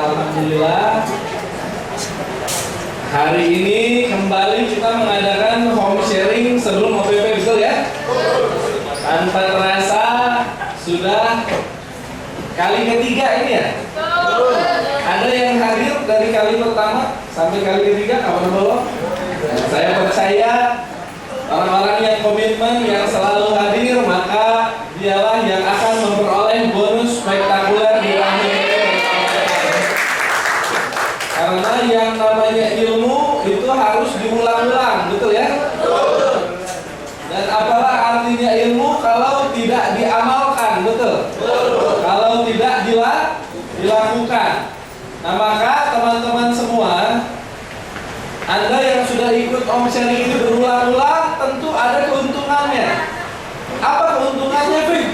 Alhamdulillah. Hari ini kembali kita mengadakan home sharing sebelum OPP, betul ya? Tanpa terasa sudah kali ketiga ini ya? Ada yang hadir dari kali pertama sampai kali ketiga, kawan belum? Saya percaya orang-orang yang komitmen, yang selalu hadir, maka dialah yang akan memperoleh bonus spektakuler di akhir. Karena yang namanya ilmu itu harus diulang-ulang, betul ya? Dan apalah artinya ilmu kalau tidak diamalkan, betul? Kalau tidak dilakukan. Nah, maka teman-teman semua, Anda yang sudah ikut home sharing ini berulang-ulang tentu ada keuntungannya. Apa keuntungannya, Fik?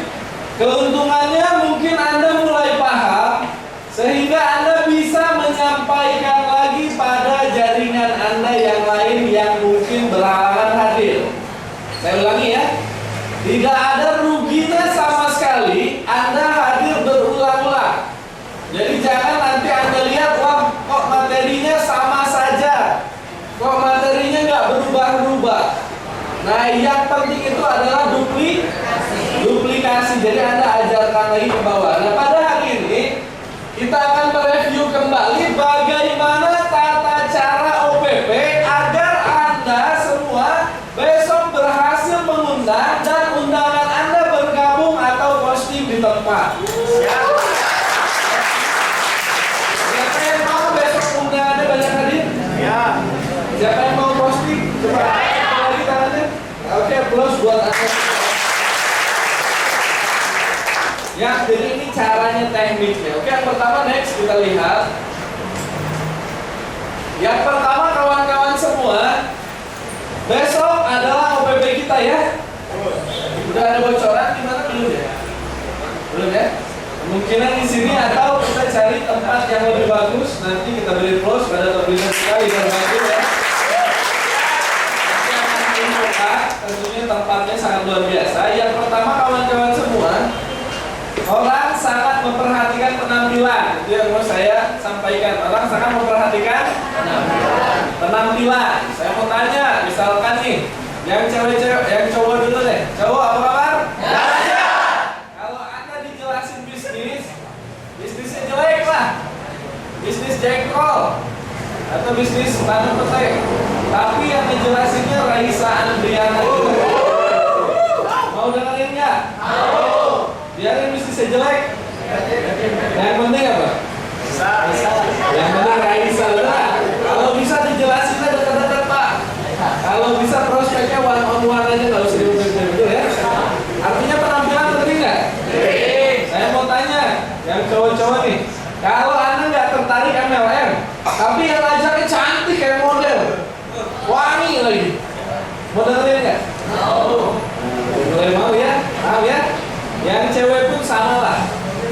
Keuntungannya mungkin Anda mulai paham sehingga Anda bisa menyampaikan lagi pada jaringan Anda yang lain yang mungkin berhalangan hadir. Saya ulangi ya, tidak ada ruginya sama sekali Anda hadir berulang-ulang. Jadi jangan nanti Anda lihat, wah kok materinya sama saja, kok materinya nggak berubah-ubah. Nah, yang penting itu adalah duplikasi. Jadi Anda ajarkan lagi ke bawah. Nah, pada hari ini kita akan mereview kembali bagaimana tata cara OPP agar Anda semua besok berhasil mengundang dan undangan Anda bergabung atau posting di tempat. Siapa yang mau besok undangannya banyak hadir? Ya. Siapa yang mau posting? Coba lagi tangannya. Oke, plus buat Anda. Ya, jadi ini caranya tekniknya. Oke, yang pertama next kita lihat. Yang pertama kawan-kawan semua, besok adalah OPP kita ya. Udah ada bocoran di mana belum ya? Belum ya? Kemungkinan di sini atau kita cari tempat yang lebih bagus. Nanti kita beri close pada terlihat sekali dan bagus ya. Tentunya tempatnya sangat luar biasa. Yang pertama kawan-kawan semua, orang sangat memperhatikan penampilan. Itu yang mau saya sampaikan. Orang sangat memperhatikan penampilan. Saya mau tanya, misalkan nih, yang cewek-cewek, yang cowok dulu deh. Cowok apa kabar? Ya. Kalau Anda dijelasin bisnisnya jelek lah, bisnis jengkol atau bisnis tanam petai, tapi yang dijelasinnya Raisa Andriana. Mau dengerin nggak? Mau. Biarin bisnisnya jelek. Yang penting apa? Yang penting Raisa lah. Kalau bisa dijelasin dekat-dekat Pak. Kalau bisa prospeknya one on one aja, nggak usah diukur-ukur ya. Artinya penampilan penting nggak? Saya mau tanya, yang cowok-cowok nih, kalau Anda nggak tertarik MLM, tapi yang ajaknya cantik kayak model, wangi lagi, mau dengerin nggak? Mulai mau ya? Mau ya? Yang cewek pun sama lah.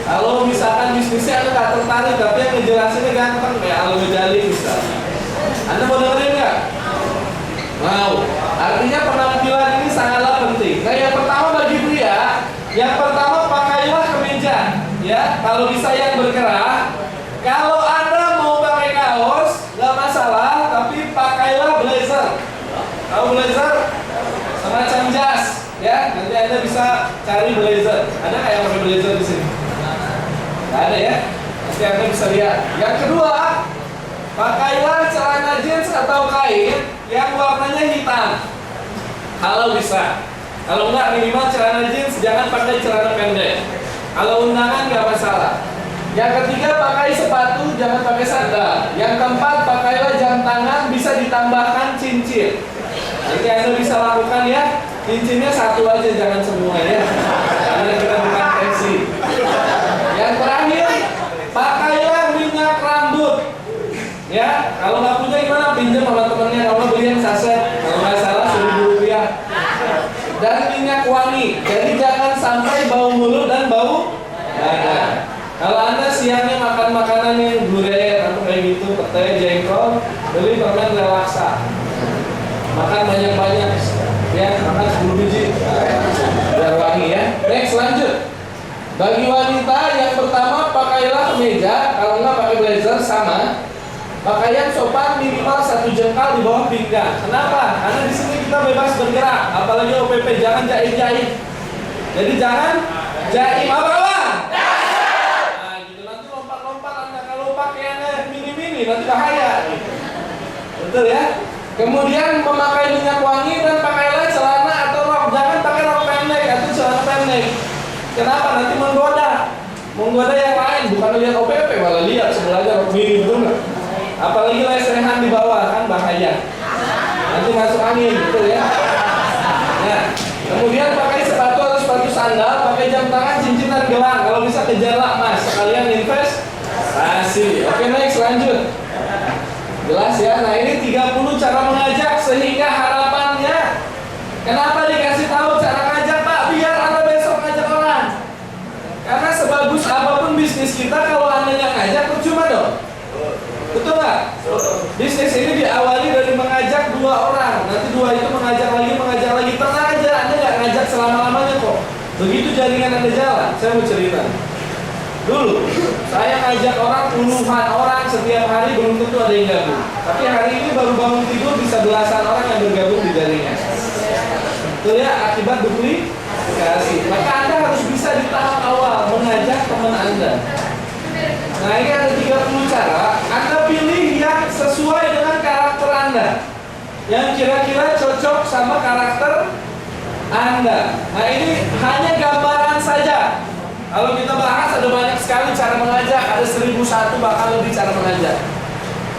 Kalau misalkan bisnisnya Anda nggak tertarik, tapi yang ngejelasinnya ganteng kayak Al-Ghazali misalnya, Anda mau dengerin nggak? Mau. Artinya penampilan ini sangatlah penting. Nah, yang pertama bagi pria, yang pertama pakailah kemeja, ya. Kalau bisa yang berkerah. Kalau Anda mau pakai kaos, nggak masalah, tapi pakailah blazer. Tahu blazer? Semacam jas, ya. Nanti Anda bisa cari blazer. Ada nggak yang pakai blazer di sini? Nggak ada ya. Nanti Anda bisa lihat. Yang kedua, pakailah celana jeans atau kain yang warnanya hitam. Kalau bisa. Kalau enggak, minimal celana jeans, jangan pakai celana pendek. Kalau undangan nggak masalah. Yang ketiga, pakai sepatu, jangan pakai sandal. Yang keempat, pakailah jam tangan, bisa ditambahkan cincin. Nanti Anda bisa lakukan ya. Cincinnya satu aja, jangan semua ya. Karena kita bukan fancy. Yang terakhir, pakailah minyak rambut. Ya, kalau nggak punya gimana? Pinjam sama temennya, kalau beli yang saset. Kalau nggak salah Rp1.000. Dan minyak wangi. Jadi jangan sampai bau mulut dan bau dada. Kalau Anda siangnya makan makanan yang durian atau kayak gitu, petai, jengkol, beli permen relaksa. Makan banyak-banyak. Ya, makan 10 biji. Biar wangi ya. Next, lanjut. Bagi wanita yang pertama pakailah kemeja, kalau enggak pakai pakai blazer sama, pakaian sopan minimal 1 jengkal di bawah pinggang. Kenapa? Karena di sini kita bebas bergerak, apalagi OPP, jangan jaim-jaim. Jadi jangan jaim apa? Nah, gitu nanti lompat-lompat Anda kalau pakaiannya mini-mini nanti bahaya. Betul ya? Kemudian memakai minyak wangi dan pakailah celana atau rok. Jangan pakai rok pendek atau celana pendek. Kenapa? Nanti menggoda yang lain, bukan lihat OPP, malah lihat sebelahnya rok mini, betul nggak? Apalagi lesehan di bawah, kan bahaya. Nanti masuk angin, betul ya? Nah, kemudian pakai sepatu atau sepatu sandal, pakai jam tangan, cincin dan gelang. Kalau bisa kejar mas, sekalian investasi. Oke, next lanjut. Jelas ya? Nah, ini 30 cara mengajak sehingga harapannya. Kenapa dikasih tahu cara ngajak, Pak? Biar Anda besok ngajak orang. Karena sebagus apapun bisnis kita, kalau Anda yang ngajak, percuma dong. Betul nggak? Bisnis ini diawali dari mengajak 2 orang. Nanti 2 itu mengajak lagi. Tenang aja, Anda nggak ngajak selama-lamanya kok. Begitu jaringan Anda jalan, saya mau cerita. Dulu, saya ngajak orang puluhan orang setiap hari, belum tentu ada yang gabung. Tapi hari ini baru bangun tidur bisa belasan orang yang bergabung di jaringan. Itu ya, akibat duplikasi. Maka Anda harus bisa di tahap awal mengajak teman Anda. Nah, ini ada 30 cara. Anda pilih yang sesuai dengan karakter Anda, yang kira-kira cocok sama karakter Anda. Nah, ini hanya gambaran saja. Kalau kita bahas ada banyak sekali cara mengajak, ada 1001 bahkan lebih cara mengajak.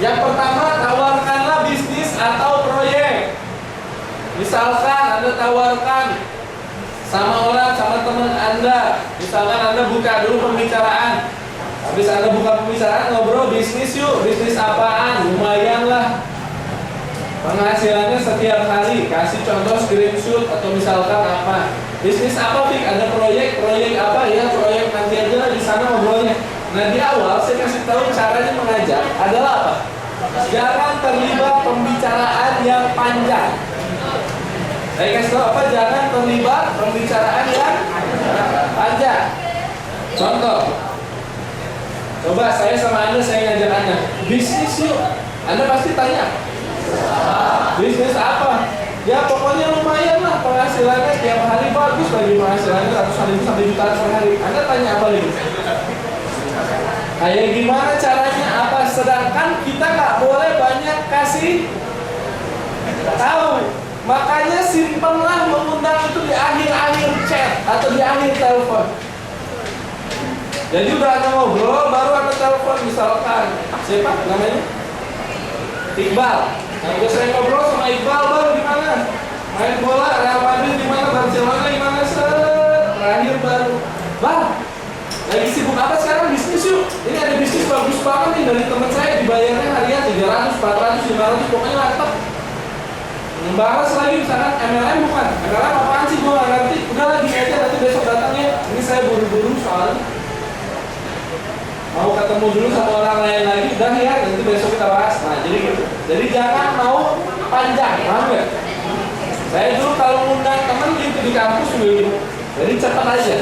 Yang pertama, tawarkanlah bisnis atau proyek. Misalkan Anda tawarkan sama orang, sama teman Anda. Misalkan Anda buka dulu pembicaraan. Habis Anda buka pembicaraan, ngobrol bisnis yuk. Bisnis apaan? Lumayan lah penghasilannya setiap hari. Kasih contoh screenshot atau misalkan apa. Bisnis apa, Fik? Ada proyek apa? Ya, proyek nanti aja lah di sana ngobrolnya. Nah, di awal saya kasih tahu caranya mengajak adalah apa? Jangan terlibat pembicaraan yang panjang. Saya kasih tahu apa? Jangan terlibat pembicaraan yang panjang. Contoh, coba saya sama Anda, saya ngajak Anda bisnis yuk. Anda pasti tanya, bisnis apa? Ya pokoknya lumayan lah penghasilannya, tiap hari bagus lagi penghasilannya ratusan ribu sampai jutaan per hari. Anda tanya apa lagi? Kayak gimana caranya apa? Sedangkan kita nggak boleh banyak kasih tahu. Makanya simpenlah mengundang itu di akhir-akhir chat atau di akhir telepon. Jadi udah ada ngobrol, baru ada telepon misalkan siapa namanya? Iqbal. Nah, udah saya ngobrol sama Iqbal, baru gimana? Main bola, Real Madrid gimana? Barcelona gimana? Terakhir baru, Bang, lagi sibuk apa sekarang? Bisnis yuk. Ini ada bisnis bagus banget nih dari teman saya, dibayarnya harian 300, 400, 500, pokoknya mantap. Membahas lagi misalkan MLM bukan? MLM apaan sih? Gue gak ngerti. Udah lagi aja, nanti besok datang ya. Ini saya buru-buru soalnya mau ketemu dulu sama orang lain lagi, udah ya, nanti besok kita bahas. Nah, jadi gitu. Jadi jangan mau panjang, paham gak? Saya dulu kalau ngundang teman gitu di kampus dulu, jadi cepat aja.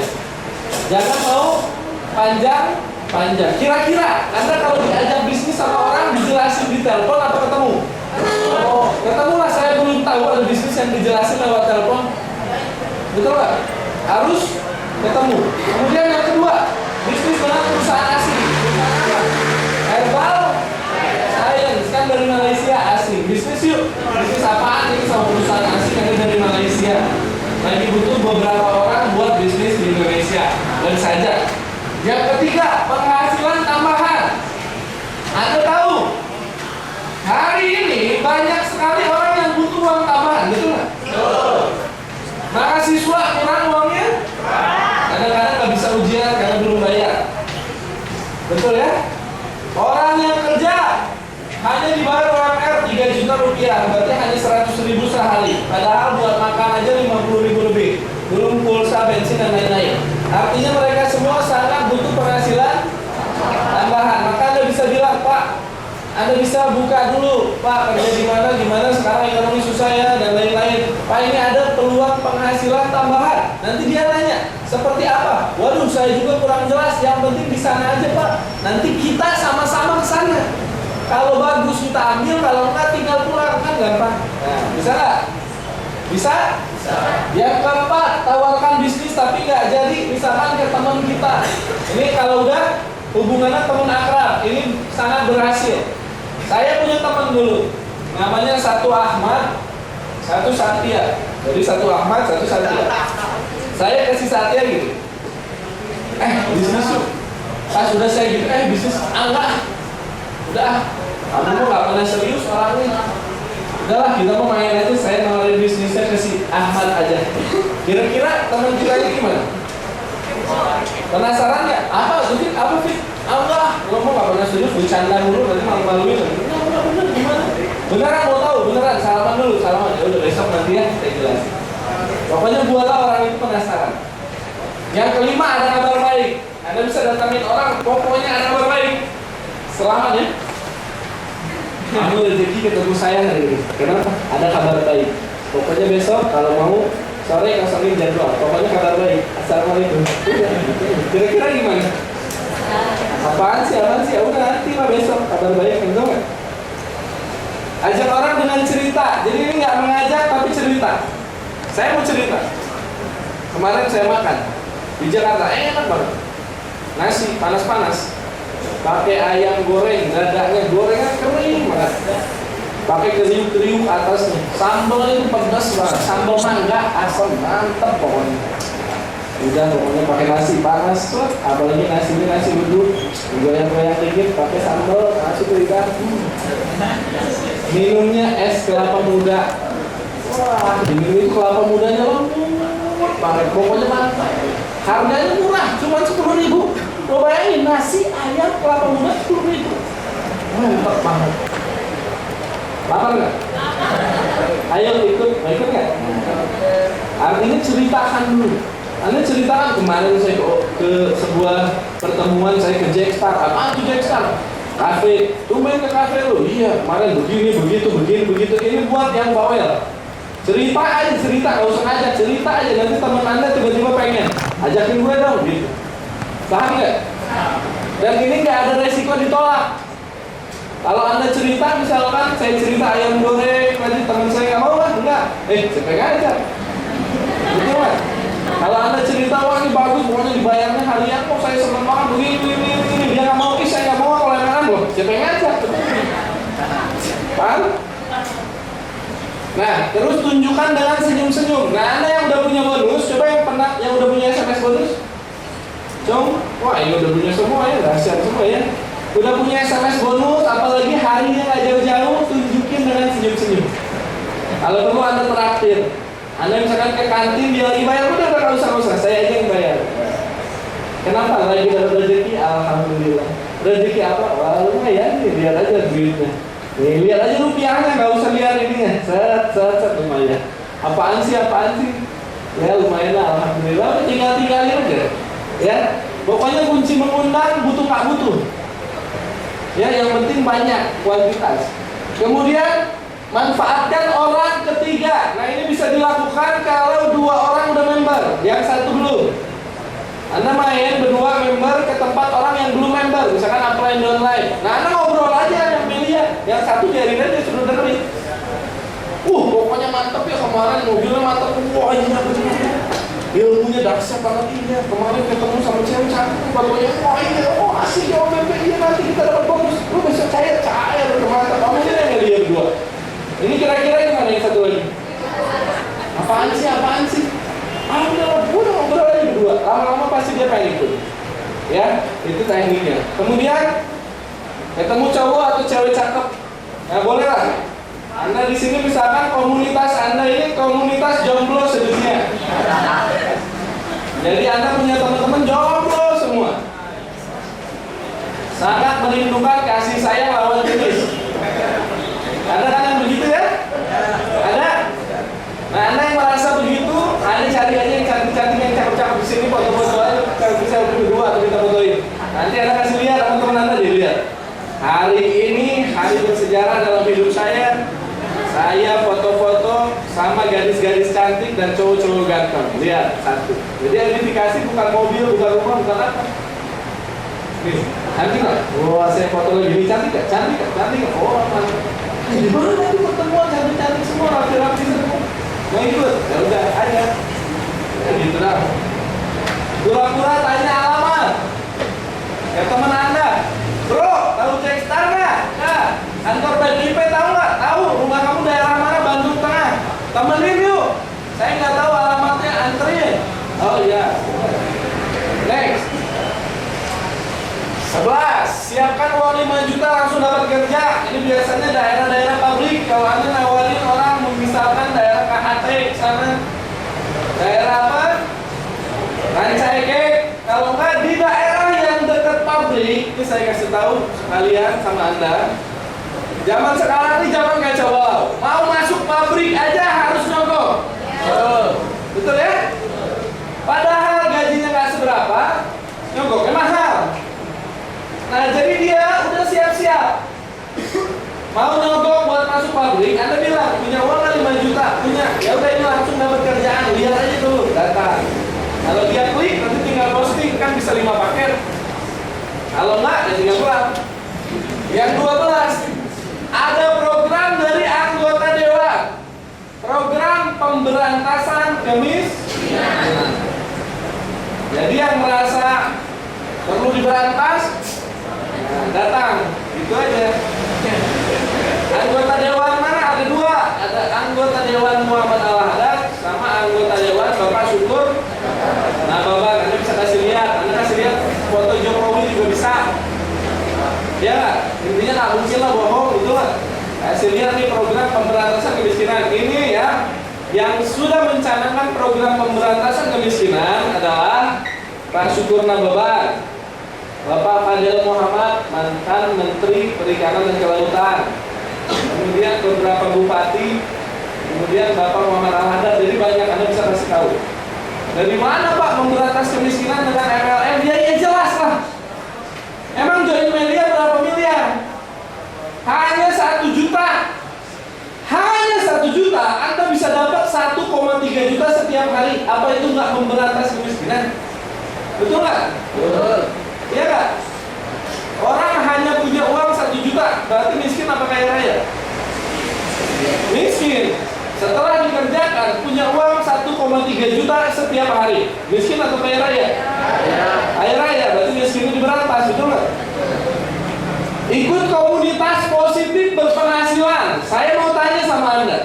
Jangan mau panjang. Kira-kira Anda kalau diajak bisnis sama orang dijelasin di telepon atau ketemu? Oh, ketemu lah, saya belum tahu ada bisnis yang dijelasin lewat telepon. Betul gak? Harus ketemu. Kemudian yang kedua, bisnis dengan perusahaan asing. Perusahaan apa? Herbal Science, kan dari Malaysia asing. Bisnis yuk. Bisnis apaan ini sama perusahaan asing yang dari Malaysia? Lagi butuh beberapa orang buat bisnis di Indonesia. Dan saja. Yang ketiga, penghasilan tambahan. Anda tahu, hari ini banyak sekali orang yang butuh uang tambahan, betul nggak? Mahasiswa kurang uangnya? Kadang-kadang nggak bisa ujian karena belum bayar. Betul ya? Orang yang kerja hanya dibayar UMR 3 juta rupiah, berarti hanya 100 ribu sehari. Padahal buat makan aja 50 ribu lebih, belum pulsa, bensin dan lain-lain. Artinya mereka semua sangat butuh penghasilan tambahan. Maka Anda bisa bilang, Pak, Anda bisa buka dulu, Pak, kerja di mana, gimana sekarang ekonomi susah ya dan lain-lain. Pak, ini ada peluang penghasilan tambahan. Nanti dia nanya, Seperti apa? Waduh, saya juga kurang jelas. Yang penting di sana aja Pak. Nanti kita sama-sama ke sana. Kalau bagus kita ambil, kalau enggak tinggal pulang, kan gampang. Nah, bisa nggak? Bisa? Bisa. Yang keempat, tawarkan bisnis tapi nggak jadi, misalkan ke teman kita. Ini kalau udah hubungannya teman akrab, ini sangat berhasil. Saya punya teman dulu, namanya satu Ahmad, satu Satya. Jadi satu Ahmad, satu Satya. Saya kasih Satya gitu, bisnis yuk. Pas sudah saya gitu, bisnis, enggak. Udah, kamu kok gak pernah serius orangnya. Udahlah, kita mau main aja, saya nawarin bisnisnya ke si Ahmad aja. Kira-kira teman kita ini gimana? Penasaran nggak? Apa? Fit? Apa Fit? Allah, ngomong gak pernah serius, bercanda dulu, nanti malu-maluin. Bener, gimana? Beneran mau tahu, beneran, salaman dulu, salaman. Ya udah besok nanti ya, saya jelasin. Pokoknya buatlah orang itu penasaran. Yang kelima, ada kabar baik. Anda bisa datangin orang, pokoknya ada kabar baik. Selamat ya. Kamu rezeki ketemu saya hari ini. Kenapa? Ada kabar baik. Pokoknya besok kalau mau sore kosongin jadwal. Pokoknya kabar baik. Assalamualaikum. Kira-kira gimana? Apaan sih? Ya udah nanti lah besok kabar baik, enggak nggak? Ajak orang dengan cerita. Jadi ini nggak mengajak tapi cerita. Saya mau cerita. Kemarin saya makan di Jakarta, enak banget. Nasi panas-panas, pakai ayam goreng, dadanya gorengan kering banget. Pakai kriuk-kriuk atasnya. Sambalnya itu pedas banget. Sambal mangga, asam, mantep pokoknya. Udah pokoknya pakai nasi panas tuh, apalagi nasinya nasi uduk, goyang-goyang dikit, pakai sambal, nasi ikan. Minumnya es kelapa muda. Wah, diminum itu kelapa mudanya lembut banget, pokoknya mantap. Harganya murah, cuma 10.000. Lo bayangin nasi ayam kelapa muda 10.000. Mantap banget. Lapar nggak? Ayo ikut nggak? Artinya ceritakan dulu. Anda ceritakan kemarin saya ke sebuah pertemuan, saya ke Jackstar. Apa itu Jackstar? Kafe. Tumben ke kafe lo. Iya, kemarin begini, begitu. Ini buat yang bawel. Cerita aja, nggak usah ngajak, cerita aja. Nanti teman Anda tiba-tiba pengen ajakin gue dong, gitu. Paham nggak? Dan ini nggak ada resiko ditolak. Kalau Anda cerita, misalkan saya cerita ayam goreng, nanti teman saya nggak mau kan? Enggak. Saya pengen aja. Betul kan? Kalau Anda cerita, wah ini bagus, pokoknya dibayarnya harian, kok saya seneng banget begini. Dia nggak mau, saya nggak mau, kalau yang loh, saya pengen aja. Paham? Nah, terus tunjukkan dengan senyum-senyum. Nah, Anda yang udah punya bonus, coba yang udah punya SMS bonus. Wah ini udah punya semua ya, dahsyat semua ya. Udah punya SMS bonus, apalagi harinya nggak jauh-jauh, tunjukin dengan senyum-senyum. Kalau perlu Anda traktir. Anda misalkan ke kantin, dia lagi bayar, udah nggak usah, saya aja yang bayar. Kenapa? Lagi dapat rezeki, alhamdulillah. Rezeki apa? Wah lumayan nih, lihat aja duitnya. Nih, lihat aja rupiahnya, nggak usah lihat ininya. Set lumayan. Apaan sih? Ya lumayan lah, alhamdulillah. Tinggalin aja. Ya, pokoknya kunci mengundang butuh nggak butuh. Ya, yang penting banyak kuantitas. Kemudian manfaatkan orang ketiga. Nah ini bisa dilakukan kalau 2 orang udah member, yang satu belum. Anda main berdua member ke tempat orang yang belum member, misalkan apply online. Nah Anda ngobrol aja yang pilih ya, yang satu biarin aja suruh dengerin. Pokoknya mantep ya kemarin, mobilnya mantep. Wah iya betul. Ilmunya dahsyat banget ini. Kemarin ketemu sama cewek cantik, fotonya asik ya OMP, iya nanti kita dapat bonus. Lu bisa cair mantap. Kamu ini yang lihat 2. Ini kira-kira gimana yang satu lagi? Apaan sih? Udah ngobrol aja berdua. Lama-lama pasti dia pengen ikut. Ya, itu tekniknya. Kemudian ketemu cowok atau cewek cakep. Nah boleh lah. Anda di sini misalkan komunitas Anda ini komunitas jomblo sedunia. Jadi Anda punya teman-teman jomblo semua. Sangat merindukan kasih sayang lawan jenis. Ada kan yang begitu ya? Ada? Nah Anda yang merasa begitu, Anda cari aja yang cantik-cantik, yang cakep-cakep di sini, foto-foto aja, kalau bisa berdua atau kita fotoin. Nanti Anda kasih lihat, teman-teman Anda dilihat. Hari ini hari bersejarah dalam hidup saya foto-foto sama gadis-gadis cantik dan cowok-cowok ganteng. Lihat, satu. Jadi identifikasi bukan mobil, bukan rumah, bukan apa. Nih, cantik nggak? Wah, saya foto lagi. Ini cantik nggak? Cantik nggak? Cantik nggak? Oh, mana? Di mana nanti pertemuan cantik-cantik semua, rapi-rapi semua. Mau ikut? Ya udah, aja. Ya gitu dah. Pura-pura tanya alamat. Ya teman Anda, bro, tahu Jackstar nggak? Nah, kantor BPIP tahu nggak? Tahu. Rumah kamu daerah mana? Bandung Tengah. Temenin yuk. Saya nggak tahu alamatnya, anterin. Oh iya. Next. 11. Siapkan uang 5 juta langsung dapat kerja. Ini biasanya daerah-daerah pabrik. Kalau Anda nawarin orang, misalkan daerah KHT sana, daerah apa? Rancaikek. Kalau nggak di daerah yang dekat pabrik, ini saya kasih tahu sekalian sama Anda. Zaman sekarang ini zaman kacau balau. Mau masuk pabrik aja harus nyogok. Betul ya? Padahal gajinya nggak seberapa, nyogoknya mahal. Nah jadi dia udah siap-siap mau nyogok buat masuk pabrik. Anda bilang punya uang 5 juta, punya. Ya udah ini langsung dapat kerjaan. Lihat aja dulu data. Kalau dia klik nanti tinggal posting, kan bisa 5 paket. Kalau enggak ya tinggal pulang. Yang 12, ada program dari anggota dewan, program pemberantasan kemiskinan. Jadi yang merasa perlu diberantas, datang, itu aja. Anggota dewan mana? Ada 2. Ada anggota dewan Muhammad Al-Haddad sama anggota dewan Bapak Syukur. Nah Bapak, Anda bisa kasih lihat. Anda kasih lihat foto Jokowi juga bisa. Ya, intinya nggak mungkin lah bohong itu lah. Kasih lihat nih program pemberantasan kemiskinan. Ini ya, yang sudah mencanangkan program pemberantasan kemiskinan adalah Pak Syukur Nababan, Bapak Fadil Muhammad, mantan Menteri Perikanan dan Kelautan, kemudian beberapa bupati, kemudian Bapak Muhammad Al-Haddad. Jadi banyak, Anda bisa kasih tahu. Dari mana Pak memberantas kemiskinan dengan MLM? Ya jelas lah. Emang join media berapa miliar? Hanya 1 juta. Hanya 1 juta, Anda bisa dapat 1,3 juta setiap hari. Apa itu nggak memberantas kemiskinan? Betul nggak? Betul. Iya nggak? Orang hanya punya uang 1 juta, berarti miskin apa kaya raya? Miskin. Setelah dikerjakan, punya uang 1,3 juta setiap hari. Miskin atau kaya raya? Kaya raya, berarti miskin itu diberantas, betul nggak? Ikut komunitas positif berpenghasilan. Saya mau tanya sama Anda,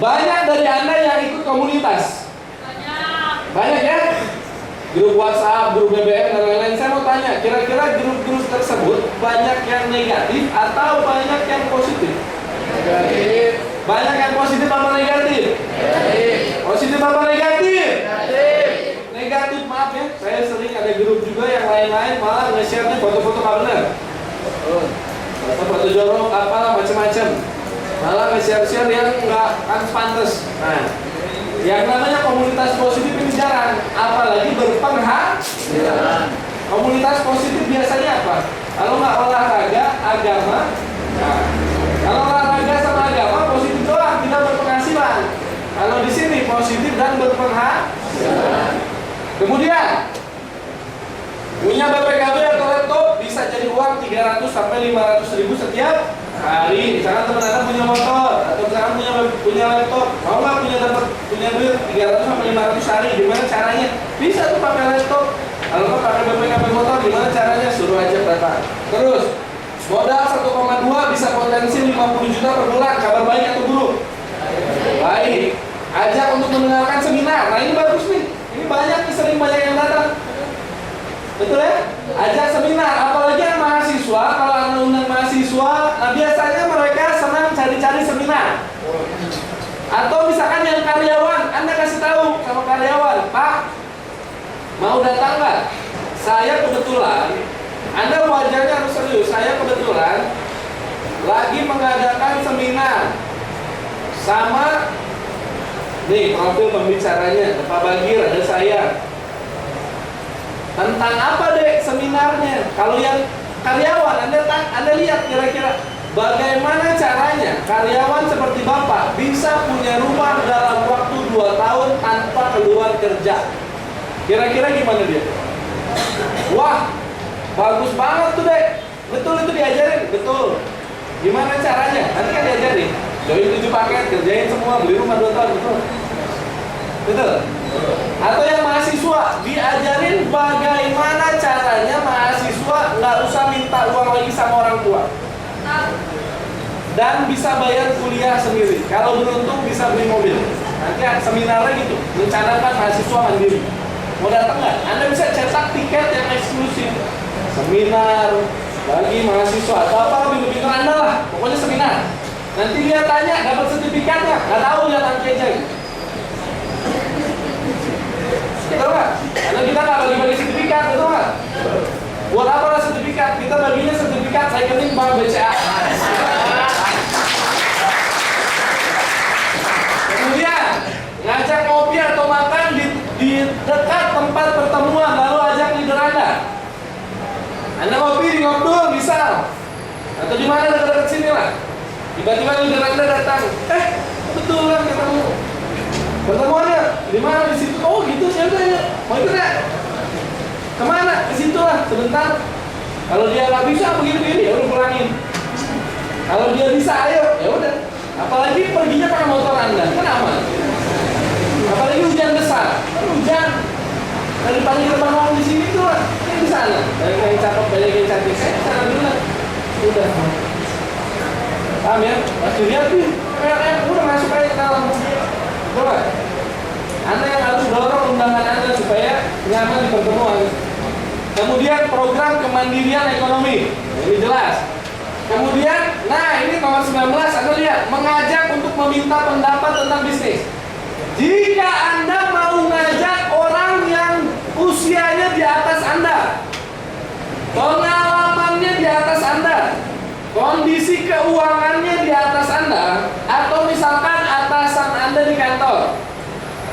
banyak dari Anda yang ikut komunitas? Banyak ya? Grup WhatsApp, grup BBM, dan lain-lain. Saya mau tanya, kira-kira grup-grup tersebut banyak yang negatif atau banyak yang positif? Negatif. Banyak yang positif apa negatif? Negatif. Positif apa negatif? Negatif. Negatif, maaf ya. Saya sering ada grup juga yang lain-lain malah nge-share nih foto-foto nggak benar. Foto-foto jorok, apalah macam-macam. Malah nge-share yang nggak pantas. Nah, yang namanya komunitas positif ini jarang, apalagi berpenghasilan. Komunitas positif biasanya apa? Kalau nggak olahraga, agama. Nah, kalau olahraga sama agama positif doang, tidak berpenghasilan. Kalau di sini positif dan berpenghasilan. Kemudian punya BPKB atau laptop bisa jadi uang 300 sampai 500 ribu setiap hari. Misalkan teman Anda punya motor atau misalkan punya laptop, mau nggak punya duit 300 sampai 500 hari? Gimana caranya? Bisa tuh pakai laptop. Kalau nggak pakai BPKB motor, gimana caranya? Suruh aja datang. Terus modal 1,2 bisa potensi 50 juta per bulan. Kabar baik atau buruk? Baik. Ajak untuk mendengarkan seminar. Nah ini bagus nih. Ini banyak nih, sering banyak yang datang. Betul ya? Ajak seminar, apalagi yang mahasiswa. Kalau Anda undang mahasiswa, nah biasanya mereka senang cari-cari seminar. Atau misalkan yang karyawan, Anda kasih tahu sama karyawan, Pak, mau datang nggak? Saya kebetulan, Anda wajarnya harus serius. Saya kebetulan lagi mengadakan seminar sama nih profil pembicaranya, Pak Bagir, ada saya. Tentang apa deh seminarnya? Kalau yang karyawan, Anda lihat kira-kira bagaimana caranya karyawan seperti Bapak bisa punya rumah dalam waktu 2 tahun tanpa keluar kerja? Kira-kira gimana dia? Wah, bagus banget tuh Dek. Betul itu diajarin? Betul. Gimana caranya? Nanti kan diajarin. Join 7 paket, kerjain semua, beli rumah 2 tahun. Betul? Betul? Atau yang mahasiswa, diajarin bagaimana caranya mahasiswa nggak usah minta uang lagi sama orang tua dan bisa bayar kuliah sendiri. Kalau beruntung bisa beli mobil. Nanti seminarnya gitu, rencanakan mahasiswa mandiri. Mau datang nggak? Anda bisa cetak tiket yang eksklusif, seminar bagi mahasiswa atau apa lebih pintar Anda lah. Pokoknya seminar. Nanti dia tanya dapat sertifikat nggak tahu, lihat nanti aja. Betul nggak? Karena kita nggak bagi-bagi sertifikat, betul nggak? Buat apa lah sertifikat? Kita baginya sertifikat rekening bank BCA. Kemudian ngajak kopi atau makan di dekat tempat pertemuan, lalu ajak leader Anda. Anda kopi di Ngobdul misal, atau di mana dekat-dekat sini lah. Tiba-tiba leader Anda datang, betulan ketemu. Pertemuannya di mana? Di situ. Oh gitu, ya udah ya. Mau ikut ya? Kemana? Ke situ lah, sebentar. Kalau dia nggak bisa begini-begini, ya udah pulangin. Kalau dia bisa, ayo, ya udah. Apalagi perginya pakai motor Anda, kan aman. Apalagi hujan besar, kan hujan. Daripada gerbang orang di sini tuh lah, ini di sana. Banyak yang cakep, banyak yang cantik. Saya di sana dulu lah. Udah. Paham ya? Pas dilihat nih, udah masuk aja ke dalam. Coba. Anda yang harus dorong undangan Anda supaya nyaman di pertemuan. Kemudian program kemandirian ekonomi, ini jelas. Kemudian, nah ini nomor 19, Anda lihat, mengajak untuk meminta pendapat tentang bisnis. Jika Anda mau ngajak orang yang usianya di atas Anda, pengalamannya di atas Anda, kondisi keuangannya di atas Anda, atau misalkan atasan Anda di kantor,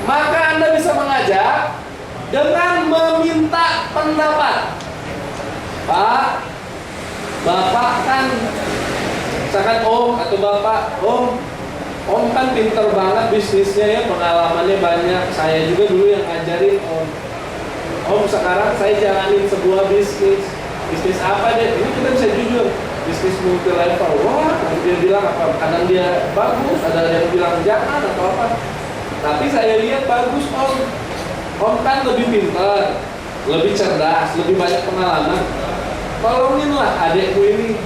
maka Anda bisa mengajak dengan meminta pendapat. Pak, Bapak kan, misalkan Om atau Bapak, Om kan pinter banget bisnisnya ya, pengalamannya banyak. Saya juga dulu yang ngajarin Om sekarang saya jalanin sebuah bisnis. Bisnis apa deh? Ini kita bisa jujur. Bisnis multi level. Wah, dia bilang apa? Kadang dia bagus, ada yang bilang jangan atau apa. Tapi saya lihat bagus Om. Om kan lebih pintar, lebih cerdas, lebih banyak pengalaman. Tolonginlah adekku ini.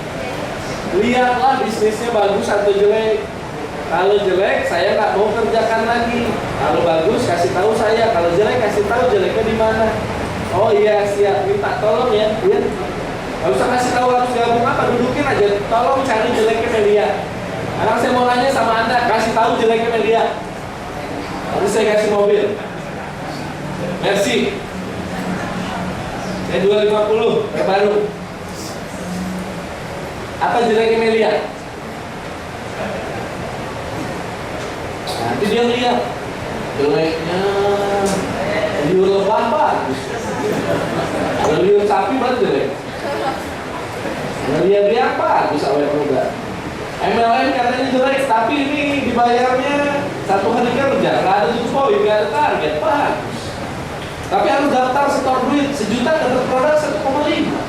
Lihatlah bisnisnya bagus atau jelek. Kalau jelek, saya nggak mau kerjakan lagi. Kalau bagus, kasih tahu saya. Kalau jelek, kasih tahu jeleknya di mana. Oh iya, siap. Minta tolong ya. Iya. Gak usah kasih tahu harus gabung apa, dudukin aja. Tolong cari jeleknya media. Sekarang saya mau nanya sama Anda, kasih tahu jeleknya media. Lalu saya kasih mobil. Merci. Saya 250, terbaru. Apa jeleknya media? Nanti dia lihat jeleknya liur lebah bagus. Kalau liur sapi baru jelek. Dia bagus awet muda. MLM katanya jelek, tapi ini dibayarnya 1 hari kerja, nggak ada tutup poin, nggak ada target, bagus. Tapi harus daftar setor duit, 1 juta dapat produk 1,5.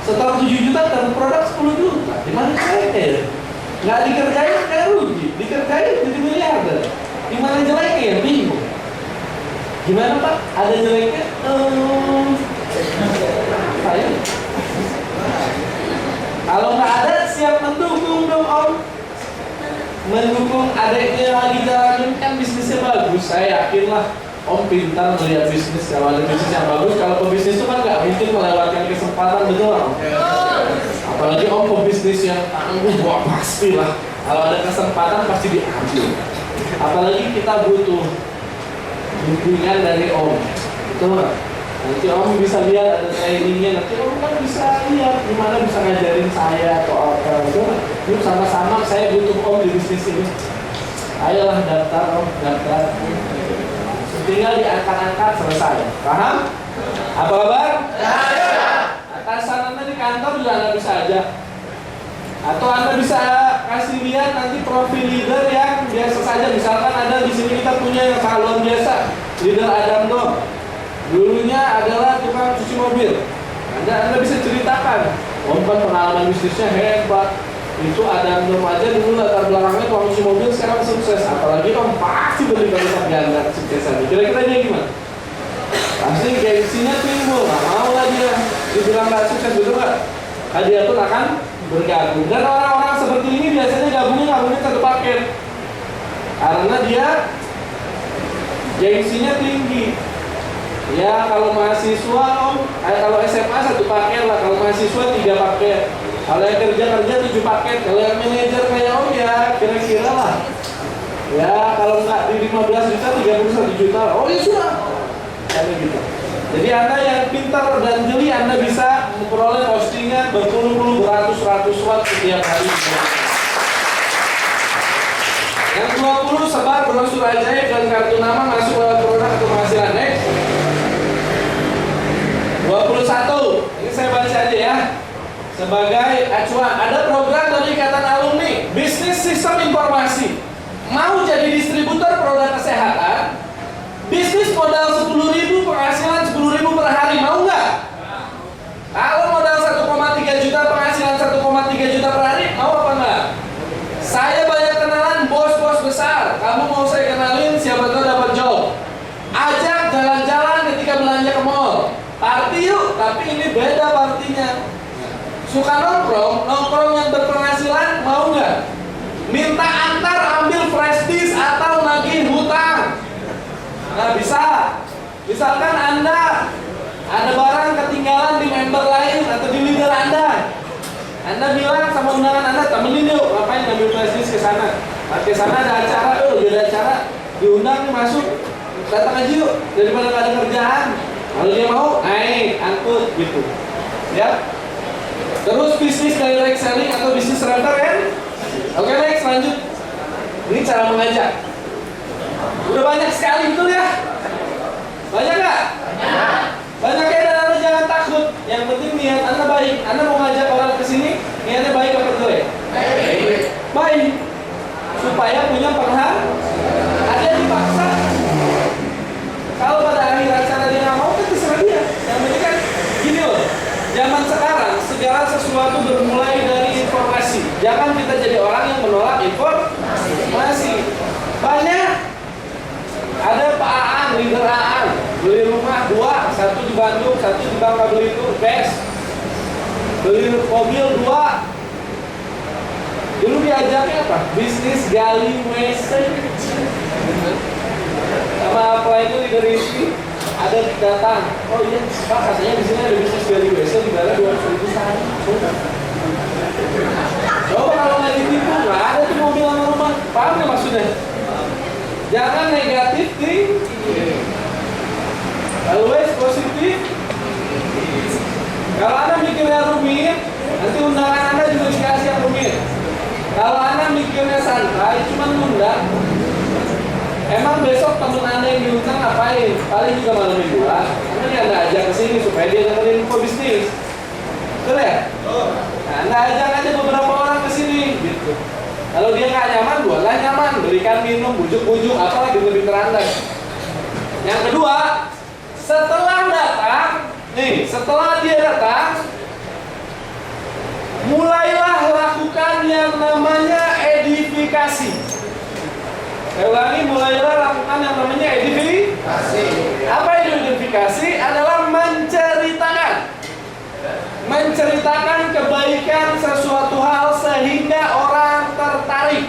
Setor 7 juta dapat produk 10 juta. Gimana jeleknya? Nggak dikerjain kayak rugi, dikerjain jadi miliarder. Gimana jeleknya ya? Bingung. Gimana Pak? Ada jeleknya? Saya. Kalau nggak ada, siap mendukung dong Om. Mendukung adiknya lagi jalanin, kan bisnisnya bagus. Saya yakin lah Om pintar melihat bisnis. Kalau ada bisnis yang bagus, kalau pebisnis itu kan nggak mungkin melewatkan kesempatan, betul Om? Apalagi Om pebisnis yang tangguh, wah pasti lah. Kalau ada kesempatan pasti diambil. Apalagi kita butuh dukungan dari Om, betul nggak? Nanti Om bisa lihat ada trainingnya, nanti Om kan bisa lihat gimana bisa ngajarin saya atau apa. Yuk sama-sama, saya butuh Om di bisnis ini. Ayolah daftar Om, daftar. Tinggal diangkat-angkat, selesai. Paham? Apa kabar? Atasan Anda di kantor juga Anda bisa aja. Atau Anda bisa kasih lihat nanti profil leader yang biasa saja. Misalkan ada di sini kita punya yang sangat luar biasa, leader Adam Dom. Dulunya adalah tukang cuci mobil. Anda bisa ceritakan, Om kan pengalaman bisnisnya hebat. Itu Adam Dom aja dulu latar belakangnya tukang cuci mobil, sekarang sukses. Apalagi Om pasti berlipat-lipat ganda kesuksesannya. Kira-kira dia gimana? Pasti gengsinya timbul, nggak mau lah dia dibilang nggak sukses, betul nggak? Dia pun akan bergabung. Dan orang-orang seperti ini biasanya gabungnya satu paket, karena dia gengsinya tinggi. Ya kalau mahasiswa kalau SMA satu paket lah, kalau mahasiswa 3 paket, kalau yang kerja 7 paket, kalau yang manajer kayak Om ya kira-kira lah. Ya kalau nggak di 15 juta 31 juta, oh ya sudah. Gitu. Jadi Anda yang pintar dan jeli, Anda bisa memperoleh postingan berpuluh-puluh, beratus-ratus watt setiap hari. Yang 20, sebar brosur ajaib dan kartu nama masuk lewat produk atau penghasilan. Next. 21, ini saya baca aja ya. Sebagai acuan, ada program dari Ikatan Alumni Bisnis Sistem Informasi. Mau jadi distributor produk kesehatan, bisnis modal 10.000, penghasilan 10.000 per hari, mau nggak? Kalau modal 1,3 juta, penghasilan 1,3 juta per hari, mau apa nggak? Saya banyak kenalan bos-bos besar. Kamu mau saya kenalin, siapa tahu dapat job. Ajak jalan-jalan ketika belanja ke mall. Party yuk, tapi ini beda partinya. Suka nongkrong yang berpenghasilan, mau nggak? Minta antar ambil flash disk atau nagih hutang. Nah bisa. Misalkan Anda ada barang ketinggalan di member lain atau di leader Anda. Anda bilang sama undangan Anda, temenin yuk, ngapain ngambil flash disk ke sana. Ke sana ada acara, ada acara, diundang masuk, datang aja yuk, daripada nggak ada kerjaan. Kalau dia mau, naik, angkut gitu. Ya. Terus bisnis direct selling atau bisnis referral. Oke, next lanjut. Ini cara mengajak. Udah banyak sekali, betul ya? Banyak nggak? Banyak ya, dan Anda jangan takut. Yang penting niat Anda baik. Anda mau ngajak orang ke sini, niatnya baik apa jelek? Baik. Supaya punya penghasilan. Ada yang dipaksa. Kalau pada akhir acara dia nggak mau, kan terserah dia. Yang penting kan gini loh. Zaman sekarang segala sesuatu bermulai dari informasi. Jangan kita jadi orang yang menolak informasi. Banyak. Ada Pak Aan, leader Aan, beli rumah 2, 1 di Bandung, 1 di Bangka Belitung, best. Beli mobil 2. Dulu diajaknya apa? Bisnis gali WC. Sama apa itu leader Rizky, ada datang. Oh iya, Pak, katanya di sini ada bisnis gali WC di bawah 200.000 sehari. Coba kalau nggak ditipu, nggak ada tuh mobil sama rumah. Paham nggak maksudnya? Jangan negatif tinggi, always positif. Kalau Anda mikirnya rumit, nanti undangan Anda juga dikasih yang rumit. Kalau Anda mikirnya santai, cuma ngundang, emang besok temen Anda yang diundang ngapain? Paling juga malam mingguan. Nanti Anda ajak ke sini supaya dia dengerin info bisnis. Betul ya? Nah, Anda ajak aja beberapa orang ke sini gitu. Kalau dia nggak nyaman, buatlah nyaman, berikan minum, bujuk-bujuk, apalagi lebih Anda. Yang kedua, setelah dia datang, mulailah lakukan yang namanya edifikasi. Saya ulangi, mulailah lakukan yang namanya edifikasi. Apa itu edifikasi? Adalah menceritakan kebaikan sesuatu hal sehingga orang tertarik.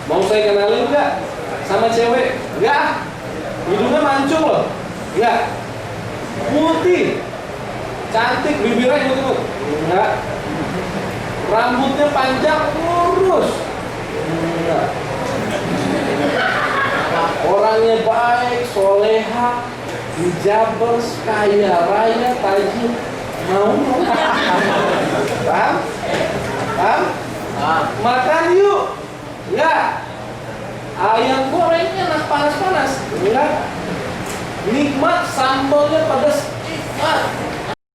Mau saya kenalin nggak sama cewek? Nggak. Hidungnya mancung loh. Nggak. Putih, cantik, bibirnya imut-imut. Nggak. Rambutnya panjang, lurus. Nggak. Orangnya baik, soleha, hijabers, kaya raya, tajir. Mau? Paham? Makan yuk. Enggak. Ayam gorengnya enak panas-panas. Enggak. Nikmat, sambalnya pedas. Nikmat.